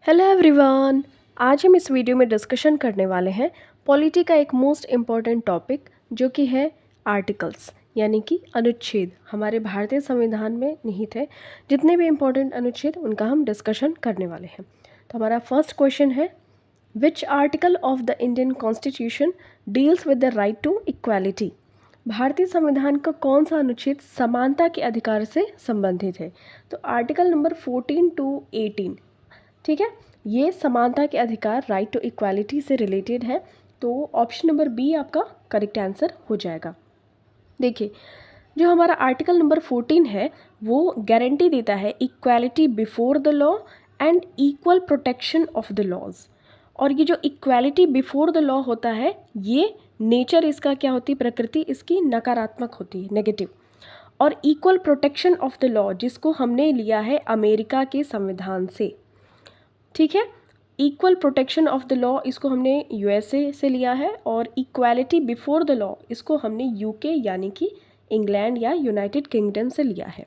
Hello everyone. आज हम इस वीडियो में डिस्कशन करने वाले हैं पॉलिटी का एक मोस्ट इम्पॉर्टेंट टॉपिक जो कि है आर्टिकल्स यानी कि अनुच्छेद। हमारे भारतीय संविधान में निहित है जितने भी इम्पोर्टेंट अनुच्छेद उनका हम डिस्कशन करने वाले हैं। तो हमारा फर्स्ट क्वेश्चन है, which article of the Indian constitution deals with the right to equality. भारतीय संविधान का कौन सा अनुच्छेद समानता के अधिकार से संबंधित है? तो आर्टिकल नंबर 14 to 18, ठीक है, ये समानता के अधिकार राइट टू इक्वालिटी से रिलेटेड है। तो ऑप्शन नंबर बी आपका करेक्ट आंसर हो जाएगा। देखिए, जो हमारा आर्टिकल नंबर 14 है वो गारंटी देता है equality before the law and equal protection of the laws. और ये जो इक्वालिटी बिफोर द लॉ होता है ये नेचर इसका क्या होती है, प्रकृति इसकी नकारात्मक होती है, नेगेटिव। और equal protection of the law जिसको हमने लिया है अमेरिका के संविधान से, ठीक है। Equal protection of the law इसको हमने यूएसए से लिया है और इक्वालिटी बिफोर द लॉ इसको हमने यूके यानी कि इंग्लैंड या यूनाइटेड किंगडम से लिया है।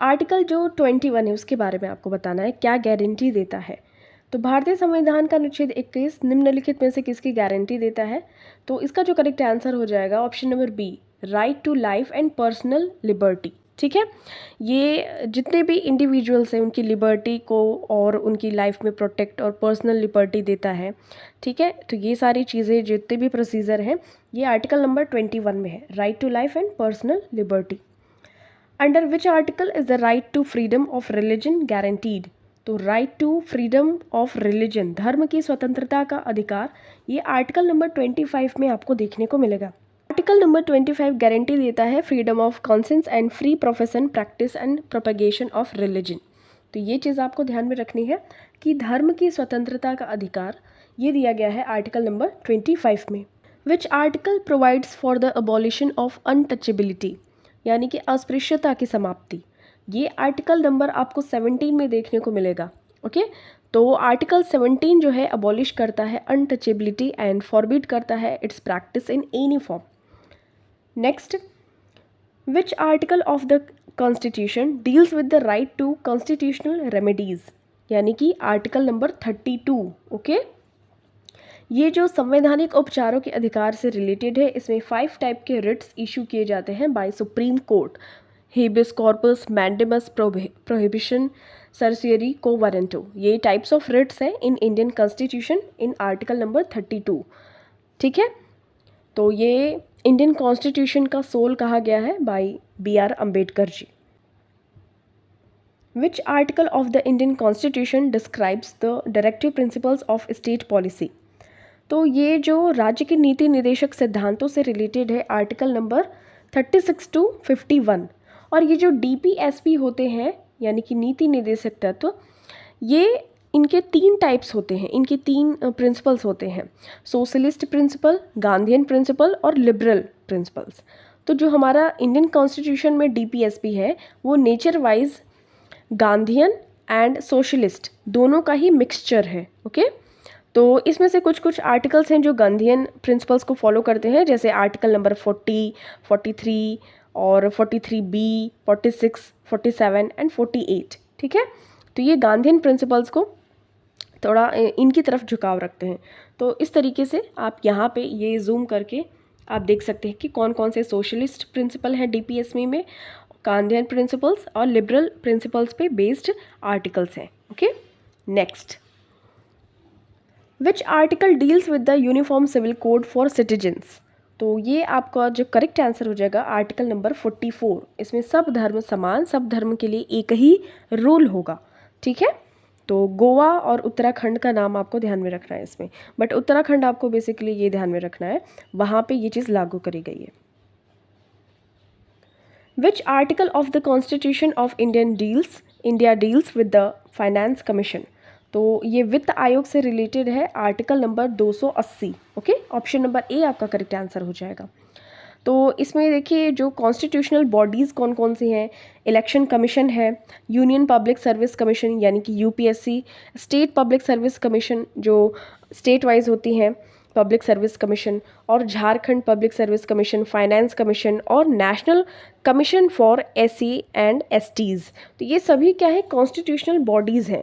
आर्टिकल जो 21 है उसके बारे में आपको बताना है, क्या गारंटी देता है। तो भारतीय संविधान का अनुच्छेद 21 निम्नलिखित में से किसकी गारंटी देता है? तो इसका जो करेक्ट आंसर हो जाएगा option number B, right to life and personal liberty, ठीक है। ये जितने भी इंडिविजुअल्स हैं उनकी लिबर्टी को और उनकी लाइफ में प्रोटेक्ट और पर्सनल लिबर्टी देता है, ठीक है। तो ये सारी चीज़ें जितने भी प्रोसीजर हैं ये आर्टिकल नंबर 21 में है, right to life and personal liberty. Under which article is the right to freedom of religion guaranteed. तो right to freedom of religion, धर्म की स्वतंत्रता का अधिकार, ये आर्टिकल नंबर 25 में आपको देखने को मिलेगा। आर्टिकल नंबर 25 गारंटी देता है freedom of conscience and free profession, practice and propagation of religion. तो ये चीज़ आपको ध्यान में रखनी है कि धर्म की स्वतंत्रता का अधिकार ये दिया गया है आर्टिकल नंबर 25 में। विच article provides for the abolition of untouchability यानी कि अस्पृश्यता की समाप्ति। ये आर्टिकल नंबर आपको 17 में देखने को मिलेगा, ओके। तो आर्टिकल 17 जो है अबॉलिश करता है अनटचेबिलिटी एंड फॉरबिड करता है its practice in any form. Next, which article of the constitution deals with the right to constitutional remedies यानी कि आर्टिकल नंबर 32, ओके। ये जो संवैधानिक उपचारों के अधिकार से रिलेटेड है, इसमें 5 टाइप के रिट्स इशू किए जाते हैं by Supreme Court, habeas corpus, mandamus, prohibition, certiorari, quo warranto. ये टाइप्स ऑफ रिट्स हैं in Indian constitution in article number 32, ठीक है। तो ये इंडियन कॉन्स्टिट्यूशन का सोल कहा गया है by BR Ambedkar ji. Which article of the Indian constitution describes the directive principles of state policy. तो ये जो राज्य के नीति निर्देशक सिद्धांतों से रिलेटेड है आर्टिकल नंबर 36 to 51। और ये जो DPSP होते हैं यानी कि नीति निर्देशक तत्व, ये इनके 3 टाइप्स होते हैं, इनके 3 प्रिंसिपल्स होते हैं, सोशलिस्ट प्रिंसिपल, गांधीयन प्रिंसिपल और लिबरल प्रिंसिपल्स। तो जो हमारा इंडियन कॉन्स्टिट्यूशन में DPSP है वो nature wise Gandhian and socialist दोनों का ही मिक्सचर है, ओके। तो इसमें से कुछ कुछ आर्टिकल्स हैं जो गांधीयन प्रिंसिपल्स को फॉलो करते हैं, जैसे आर्टिकल नंबर 40, 43 और 43B, 46, 47 एंड 48, ठीक है। तो ये गांधीयन प्रिंसिपल्स को थोड़ा इनकी तरफ झुकाव रखते हैं। तो इस तरीके से आप यहाँ पे ये जूम करके आप देख सकते हैं कि कौन कौन से सोशलिस्ट प्रिंसिपल हैं DPSP में, गांधीयन प्रिंसिपल्स और लिबरल प्रिंसिपल्स पे बेस्ड आर्टिकल्स हैं, okay. Next, which article deals with the uniform civil code for citizens. तो ये आपका जो करेक्ट आंसर हो जाएगा आर्टिकल नंबर 44। इसमें सब धर्म समान, सब धर्म के लिए एक ही रूल होगा, ठीक है। तो गोवा और उत्तराखंड का नाम आपको ध्यान में रखना है इसमें, बट उत्तराखंड आपको बेसिकली ये ध्यान में रखना है वहाँ पे ये चीज़ लागू करी गई है। Which article of the constitution of India deals with the finance commission. तो ये वित्त आयोग से रिलेटेड है, article number 280, okay. Option number A आपका करेक्ट आंसर हो जाएगा। तो इसमें देखिए जो कॉन्स्टिट्यूशनल बॉडीज़ कौन कौन सी हैं, इलेक्शन कमीशन है, यूनियन पब्लिक सर्विस कमीशन यानी कि UPSC, state public service commission जो स्टेट वाइज होती हैं पब्लिक सर्विस कमीशन, और Jharkhand public service commission, finance commission और national commission for SC and STs। तो ये सभी क्या है, कॉन्स्टिट्यूशनल बॉडीज़ हैं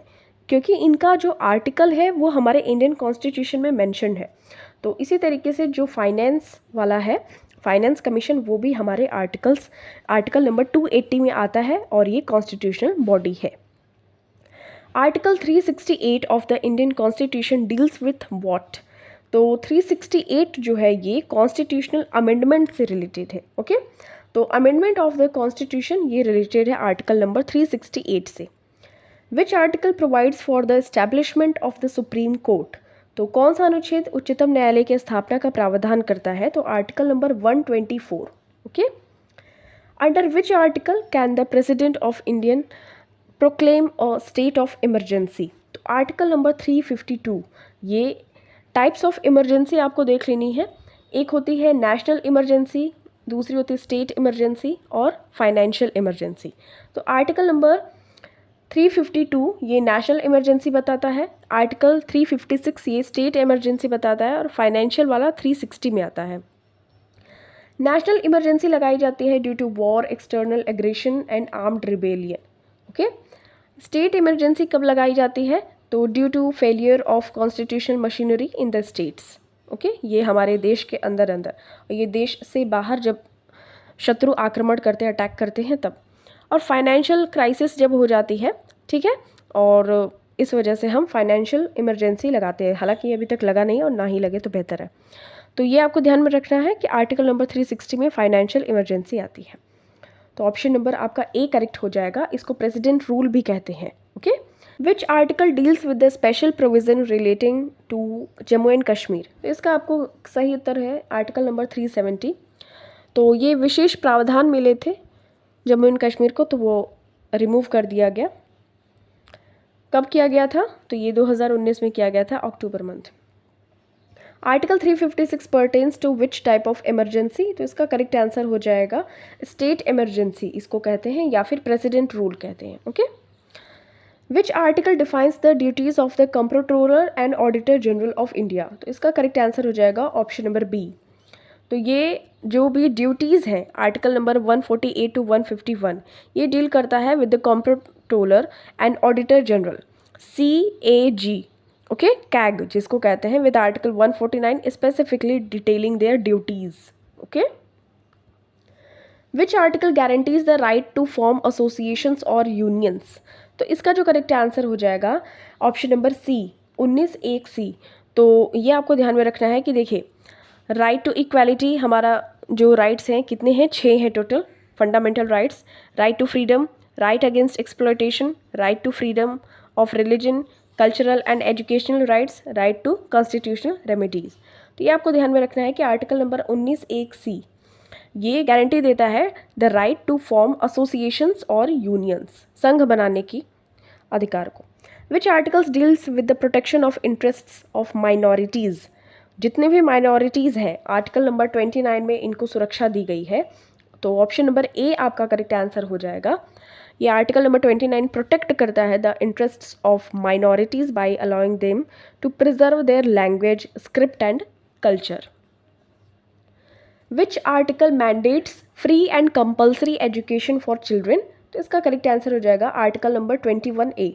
क्योंकि इनका जो आर्टिकल है वो हमारे इंडियन कॉन्स्टिट्यूशन में मेंशन्ड है। तो इसी तरीके से जो फाइनेंस वाला है, फाइनेंस कमीशन, वो भी हमारे आर्टिकल नंबर 280 में आता है और ये कॉन्स्टिट्यूशनल बॉडी है। Article 368 of the Indian constitution deals with what? तो 368 जो है ये कॉन्स्टिट्यूशनल अमेंडमेंट से रिलेटेड है। ओके, तो अमेंडमेंट ऑफ द कॉन्स्टिट्यूशन ये रिलेटेड है आर्टिकल नंबर 368 से। विच article provides for the establishment of the supreme court? तो कौन सा अनुच्छेद उच्चतम न्यायालय की स्थापना का प्रावधान करता है? तो article number 124। Okay, under which article can the president of Indian proclaim a state of emergency? तो आर्टिकल नंबर 352। ये टाइप्स ऑफ इमरजेंसी आपको देख लेनी है। एक होती है नेशनल इमरजेंसी, दूसरी होती है स्टेट इमरजेंसी और फाइनेंशियल इमरजेंसी। तो आर्टिकल नंबर 352 ये नेशनल इमरजेंसी बताता है, आर्टिकल 356 ये स्टेट इमरजेंसी बताता है और फाइनेंशियल वाला 360 में आता है। नेशनल इमरजेंसी लगाई जाती है due to war, external aggression and armed rebellion. Okay, state emergency कब लगाई जाती है? तो due to failure of constitutional machinery in the states. Okay, ये हमारे देश के अंदर और ये देश से बाहर जब शत्रु आक्रमण करते हैं, अटैक करते हैं तब। और फाइनेंशियल क्राइसिस जब हो जाती है, ठीक है, और इस वजह से हम फाइनेंशियल इमरजेंसी लगाते हैं। हालांकि ये अभी तक लगा नहीं और ना ही लगे तो बेहतर है। तो ये आपको ध्यान में रखना है कि आर्टिकल नंबर 360 में फाइनेंशियल इमरजेंसी आती है। तो ऑप्शन नंबर आपका ए करेक्ट हो जाएगा। इसको प्रेसिडेंट रूल भी कहते हैं। Okay, which article deals with the special provision relating to Jammu and Kashmir? तो इसका आपको सही उत्तर है आर्टिकल नंबर 370। तो ये विशेष प्रावधान मिले थे जम्मू एंड कश्मीर को, तो वो रिमूव कर दिया गया। कब किया गया था? तो ये 2019 में किया गया था, October month. Article 356 pertains to which type of emergency? तो इसका करेक्ट आंसर हो जाएगा स्टेट इमरजेंसी, इसको कहते हैं, या फिर प्रेसिडेंट रूल कहते हैं। Okay, which article defines the duties of the comptroller and auditor general of India? तो इसका करेक्ट आंसर हो जाएगा ऑप्शन नंबर बी। तो ये जो भी ड्यूटीज़ हैं आर्टिकल नंबर 148 टू 151 ये डील करता है with the comptroller and auditor general, CAG। Okay, CAG जिसको कहते हैं, with article 149 specifically detailing their duties. Okay, which article guarantees the right to form associations और यूनियंस? तो इसका जो करेक्ट आंसर हो जाएगा ऑप्शन नंबर सी, 19(1)(c। तो ये आपको ध्यान में रखना है कि देखिए, राइट टू इक्वालिटी, हमारा जो राइट्स हैं कितने हैं? 6 हैं total fundamental rights. Right to freedom, right against exploitation, right to freedom of religion, cultural and educational rights, right to constitutional remedies. तो ये आपको ध्यान में रखना है कि आर्टिकल नंबर 19(1)(c ये गारंटी देता है the right to form associations और यूनियंस, संघ बनाने की अधिकार को। Which articles deals with the protection of interests of minorities? जितने भी माइनॉरिटीज़ हैं आर्टिकल नंबर 29 में इनको सुरक्षा दी गई है। तो ऑप्शन नंबर ए आपका करेक्ट आंसर हो जाएगा। ये आर्टिकल नंबर 29 प्रोटेक्ट करता है the interests of minorities by allowing them to preserve their language, script and culture. Which article mandates free and compulsory education for children? तो इसका correct answer हो जाएगा आर्टिकल नंबर 21A।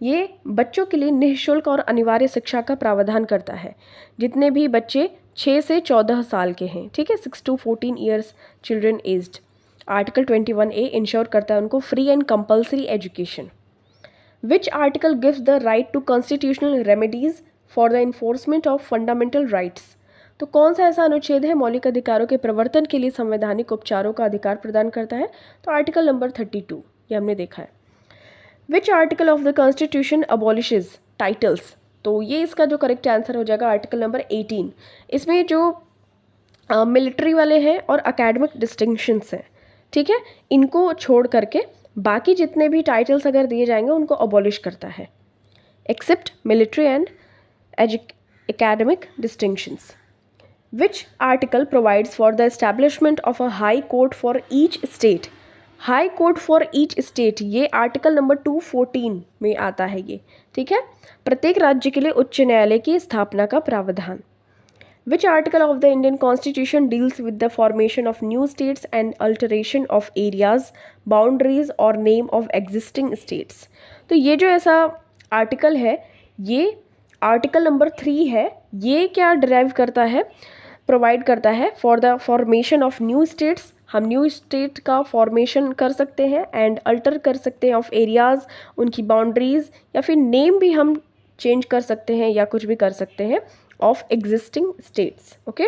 ये बच्चों के लिए निःशुल्क और अनिवार्य शिक्षा का प्रावधान करता है जितने भी बच्चे 6 से 14 साल के हैं, ठीक है, 6 to 14 years children aged. Article 21A ensure करता है उनको free and compulsory education. Which article gives the right to constitutional remedies for the enforcement of fundamental rights? तो कौन सा ऐसा अनुच्छेद है मौलिक अधिकारों के प्रवर्तन के लिए संवैधानिक उपचारों का अधिकार प्रदान करता है? तो आर्टिकल नंबर 32, ये हमने देखा है। Which article of the constitution abolishes titles? तो ये इसका जो करेक्ट आंसर हो जाएगा आर्टिकल नंबर 18। इसमें जो मिलिट्री वाले हैं और अकेडमिक डिस्टिंक्शंस हैं, ठीक है, इनको छोड़ करके बाकी जितने भी टाइटल्स अगर दिए जाएंगे उनको अबॉलिश करता है, except military and academic distinctions. Which article provides for the establishment of a high court for each state? High court for each state ये आर्टिकल नंबर 214 में आता है ये, ठीक है, प्रत्येक राज्य के लिए उच्च न्यायालय की स्थापना का प्रावधान। विच article of the Indian constitution deals with the formation of new states and alteration of areas, boundaries और नेम ऑफ एग्जिस्टिंग स्टेट्स? तो ये जो ऐसा आर्टिकल है ये, आर्टिकल नंबर 3 है, ये क्या डिराइव करता है, प्रोवाइड करता है for the formation of new states, हम न्यू स्टेट का फॉर्मेशन कर सकते हैं एंड अल्टर कर सकते हैं ऑफ एरियाज़, उनकी बाउंड्रीज़, या फिर नेम भी हम चेंज कर सकते हैं या कुछ भी कर सकते हैं of existing states. Okay,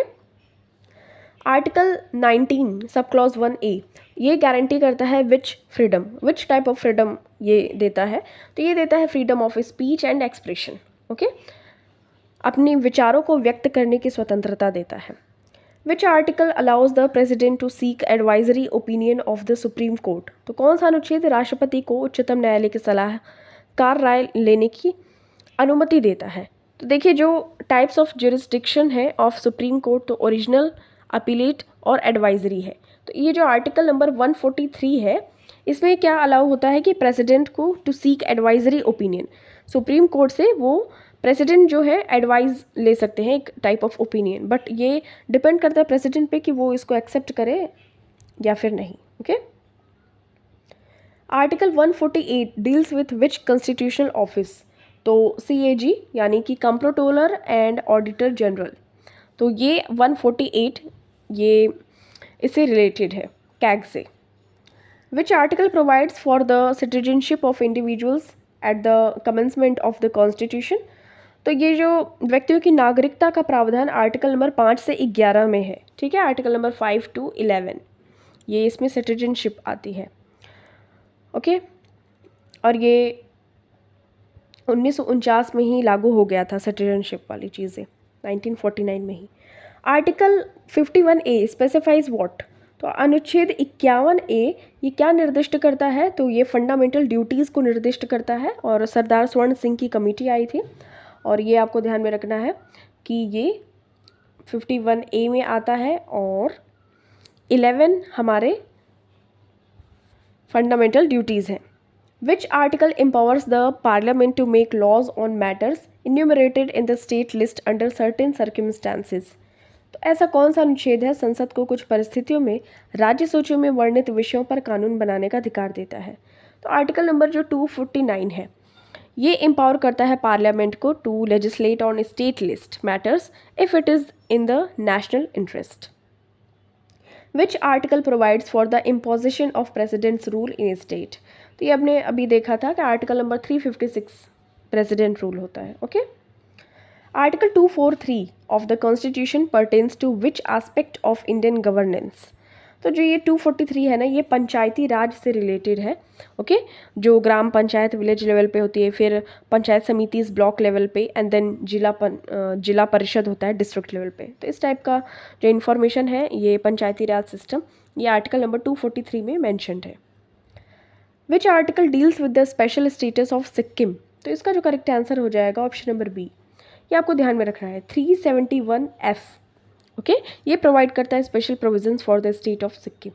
article 19 sub clause 1A ये गारंटी करता है which freedom, which type of freedom ये देता है, तो ये देता है freedom of speech and expression. Okay, अपने विचारों को व्यक्त करने की स्वतंत्रता देता है। Which article allows the president to seek advisory opinion of the supreme court, तो कौन सा अनुच्छेद राष्ट्रपति को उच्चतम न्यायालय की सलाहकार राय लेने की अनुमति देता है। तो देखिए जो टाइप्स ऑफ जुरिस्डिक्शन है ऑफ सुप्रीम कोर्ट, तो ओरिजिनल, अपीलेट और एडवाइजरी है। तो ये जो आर्टिकल नंबर 143 है इसमें क्या अलाउ होता है कि प्रेसिडेंट को to seek advisory opinion, Supreme Court से वो प्रेसिडेंट जो है एडवाइस ले सकते हैं, एक टाइप ऑफ ओपिनियन, बट ये डिपेंड करता है प्रेसिडेंट पे कि वो इसको एक्सेप्ट करे या फिर नहीं। Okay, article 148 deals with which constitutional office, तो CAG यानी कि कंप्ट्रोलर एंड ऑडिटर जनरल, तो ये 148 ये इससे रिलेटेड है, कैग से। विच article provides for the citizenship of individuals at the commencement of the constitution, तो ये जो व्यक्तियों की नागरिकता का प्रावधान आर्टिकल नंबर 5 से 11 में है। ठीक है, आर्टिकल नंबर 5 to 11 ये इसमें सिटीजनशिप आती है। ओके, और ये 1949 में ही लागू हो गया था सिटीजनशिप वाली चीज़ें, 1949 में ही। आर्टिकल 51A स्पेसिफाइज व्हाट, तो अनुच्छेद 51A ये क्या निर्दिष्ट करता है, तो ये फंडामेंटल ड्यूटीज़ को निर्दिष्ट करता है, और सरदार स्वर्ण सिंह की कमेटी आई थी, और ये आपको ध्यान में रखना है कि ये 51A में आता है, और 11 हमारे फंडामेंटल ड्यूटीज़ हैं। Which article empowers the parliament to make laws on matters enumerated in the state list under certain circumstances, तो ऐसा कौन सा अनुच्छेद है संसद को कुछ परिस्थितियों में राज्य सूचियों में वर्णित विषयों पर कानून बनाने का अधिकार देता है। तो आर्टिकल नंबर जो 249 है ये एम्पावर करता है पार्लियामेंट को to legislate on state list matters if it is in the national interest. Which article provides for the imposition of president's rule in a state, तो ये हमने अभी देखा था कि आर्टिकल नंबर 356 प्रेसिडेंट रूल होता है। Okay, article 243 of the constitution pertains to which aspect of Indian governance, तो जो ये 243 है ना ये पंचायती राज से रिलेटेड है। ओके, जो ग्राम पंचायत विलेज लेवल पे होती है, फिर पंचायत समिति ब्लॉक लेवल पे, एंड देन जिला परिषद होता है डिस्ट्रिक्ट लेवल पे, तो इस टाइप का जो इन्फॉर्मेशन है ये पंचायती राज सिस्टम ये आर्टिकल नंबर 243 में मैंशनड है। Which article deals with the special status of Sikkim, तो इसका जो करेक्ट आंसर हो जाएगा ऑप्शन नंबर बी, ये आपको ध्यान में रखना है 371F। ओके, ये प्रोवाइड करता है special provisions for the state of Sikkim.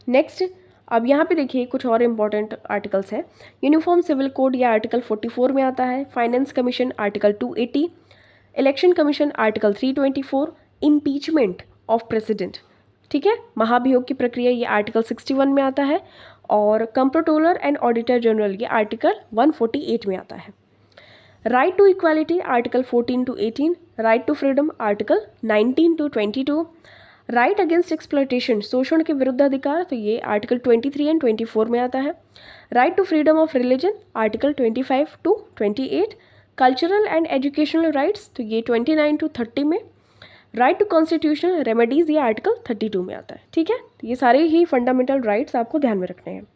Next, अब यहाँ पे देखिए कुछ और इम्पॉर्टेंट आर्टिकल्स हैं। यूनिफॉर्म सिविल कोड ये आर्टिकल 44 में आता है, finance commission article 280, election commission article 324, impeachment of president, ठीक है, महाभियोग की प्रक्रिया ये आर्टिकल 61 में आता है, और कंप्ट्रोलर एंड ऑडिटर जनरल ये आर्टिकल 148 में आता है। Right to equality article 14 to 18, right to freedom article 19 to 22, right against exploitation शोषण के विरुद्ध अधिकार, तो ये आर्टिकल 23 एंड 24 में आता है। Right to freedom of religion article 25 to 28, cultural and educational rights, तो ये 29 to 30 में। राइट टू कॉन्स्टिट्यूशनल रेमेडीज़ ये आर्टिकल 32 में आता है। ठीक है, तो ये सारे ही फंडामेंटल राइट्स आपको ध्यान में रखने हैं।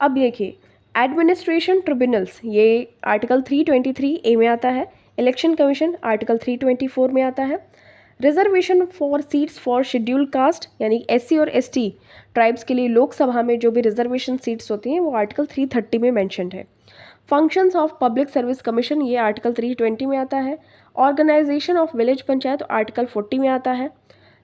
अब देखिए एडमिनिस्ट्रेशन ट्रिब्यूनल्स ये आर्टिकल 323A में आता है, इलेक्शन कमीशन आर्टिकल 324 में आता है, reservation for seats for schedule caste यानी SC और ST ट्राइब्स के लिए लोकसभा में जो भी रिजर्वेशन सीट्स होती हैं वो आर्टिकल 330 में मैंशनड है। Functions of public service commission ये आर्टिकल 320 में आता है, organisation of village panchayat article 40 में आता है,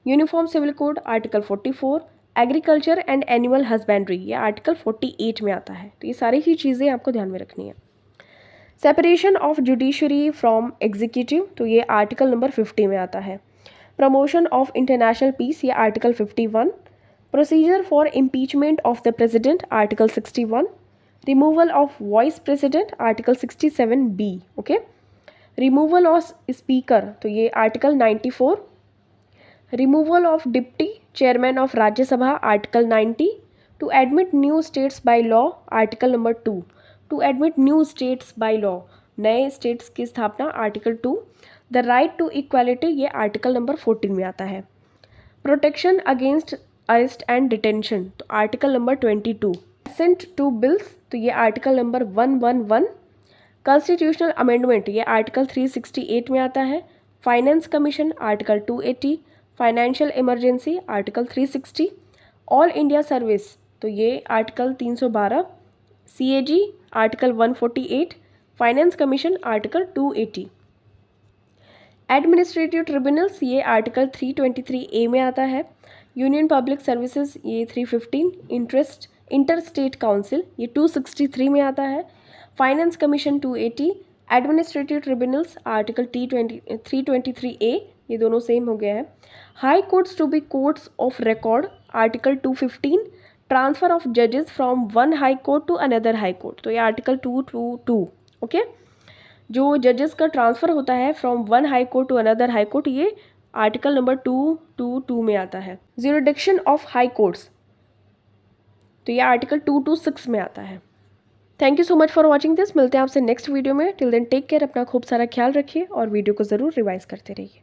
uniform civil code article 44, agriculture and animal husbandry ये आर्टिकल 48 में आता है। तो ये सारी ही चीज़ें आपको ध्यान में रखनी है। Separation of judiciary from executive, तो ये आर्टिकल नंबर 50 में आता है। प्रमोशन ऑफ इंटरनेशनल पीस ये article 51, procedure for impeachment of the president article 61, removal of vice president article 67B, okay. Removal of speaker, तो ये article 94। Removal of deputy chairman of Rajya Sabha article 90। To admit new states by law article number 2। To admit new states by law, नए states की स्थापना article 2। The right to equality, ये article number 14 में आता है। Protection against arrest and detention, तो article number 22। Assent to bills, तो ये आर्टिकल नंबर 111। कॉन्स्टिट्यूशनल अमेंडमेंट, ये आर्टिकल 368 में आता है। Finance commission article 280। Financial emergency article 360। All India service, तो ये article 312। CAG article 148। Finance commission article 280। Administrative tribunals, ये आर्टिकल 323A में आता है। यूनियन पब्लिक सर्विसेज, ये 315। इंटर स्टेट काउंसिल, ये 263 में आता है। Finance commission 280। Administrative tribunals article 323A, ये दोनों सेम हो गया है। High courts to be courts of record article 215। Transfer of जजेस from one high court to another high court, तो ये आर्टिकल 222, ओके। जो जजेस का ट्रांसफ़र होता है from one high court to another high court, ये आर्टिकल नंबर 222 में आता है। ज्यूरिडिक्शन ऑफ हाई कोर्ट्स, तो ये आर्टिकल 226 में आता है। Thank you so much for watching this. मिलते हैं आपसे नेक्स्ट वीडियो में। टिल देन टेक केयर, अपना खूब सारा ख्याल रखिए और वीडियो को ज़रूर रिवाइज करते रहिए।